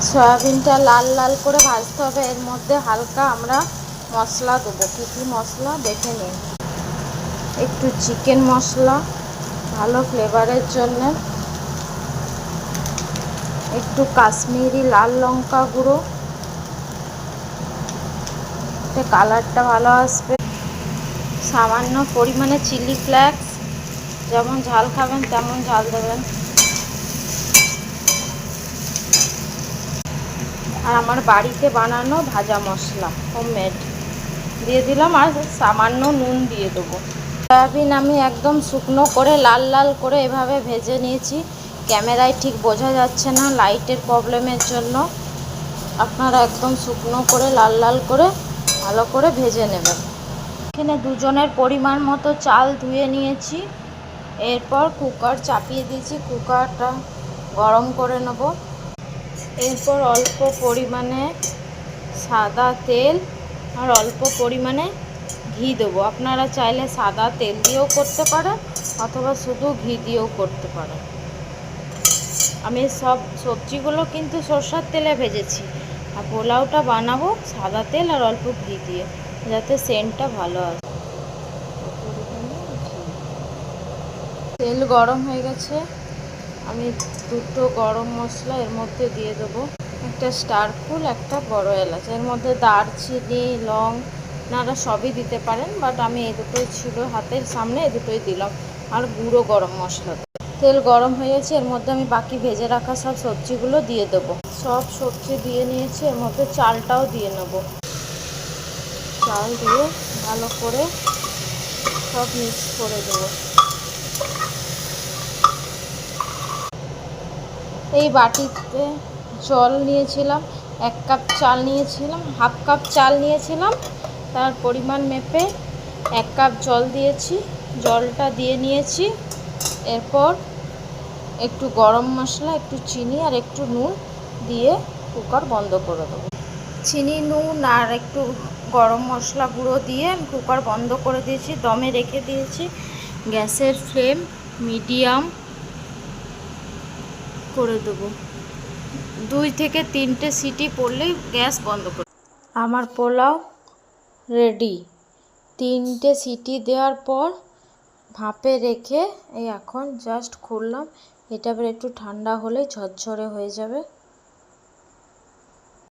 সয়াবিনটা লাল লাল করে ভাজতে হবে। এর মধ্যে হালকা আমরা মশলা দেবো। কী কী মশলা দেখে নিন। একটু চিকেন মশলা ভালো ফ্লেভারের জন্য, একটু কাশ্মীরি লাল লঙ্কা গুঁড়ো, এতে কালারটা ভালো আসবে। সামান্য পরিমাণে চিলি ফ্লেক্স, যেমন ঝাল খাবেন তেমন ঝাল দেবেন। আর আমার বাড়িতে বানানো ভাজা মশলা হোমমেড দিয়ে দিলাম, আর সামান্য নুন দিয়ে দেবো। সয়াবিন আমি একদম শুকনো করে লাল লাল করে এভাবে ভেজে নিয়েছি। ক্যামেরায় ঠিক বোঝা যাচ্ছে না লাইটের প্রবলেমের জন্য। আপনারা একদম শুকনো করে লাল লাল করে ভালো করে ভেজে নেবেন। এখানে দুজনের পরিমাণ মতো চাল ধুয়ে নিয়েছি। এরপর কুকার চাপিয়ে দিয়েছি, কুকারটা গরম করে নেব। এরপর অল্প পরিমাণে সাদা তেল আর অল্প পরিমাণে ঘি দেবো। আপনারা চাইলে সাদা তেল দিয়েও করতে পারেন অথবা শুধু ঘি দিয়েও করতে পারেন। আমি সব সবজিগুলো কিন্তু সরষের তেলে ভেজেছি, আর পোলাওটা বানাবো সাদা তেল আর অল্প ঘি দিয়ে, যাতে সেন্টটা ভালো আসে। তেল গরম হয়ে গেছে, আমি দুটো গরম মশলা এর মধ্যে দিয়ে দেবো। একটা স্টার ফুল, একটা বড় এলাচ, এর মধ্যে দারচিনি লং আপনারা সবই দিতে পারেন, বাট আমি এই দুটোই ছিল হাতের সামনে, এই দুটোই দিলাম। আর গুঁড়ো গরম মশলা। তেল গরম হয়ে গেছে, এর মধ্যে আমি বাকি ভেজে রাখা সব সবজিগুলো দিয়ে দেবো। সব সবজি দিয়ে নিয়েছি, এর মধ্যে চালটাও দিয়ে নেব। চাল দিয়ে ভালো করে সব মিক্স করে দেবো। এই বাটিতে জল নিয়েছিলাম, 1 কাপ চাল নিয়েছিলাম, হাফ কাপ চাল নিয়েছিলাম, তার পরিমাণ মেপে 1 কাপ জল দিয়েছি। জলটা দিয়ে নিয়েছি। এরপর একটু গরম মশলা, একটু চিনি আর একটু নুন দিয়ে কুকার বন্ধ করে দেবো। চিনি নুন আর একটু গরম মশলা গুঁড়ো দিয়ে আমি কুকার বন্ধ করে দিয়েছি, দমে রেখে দিয়েছি। গ্যাসের ফ্লেম মিডিয়াম করে দেবো। 2 থেকে 3টে সিটি পড়লেই গ্যাস বন্ধ করে। আমার পোলাও রেডি। 3টে সিটি দেওয়ার পর ভাপে রেখে এই এখন জাস্ট খুললাম। এটা এবার একটু ঠান্ডা হলে ঝরঝরে হয়ে যাবে।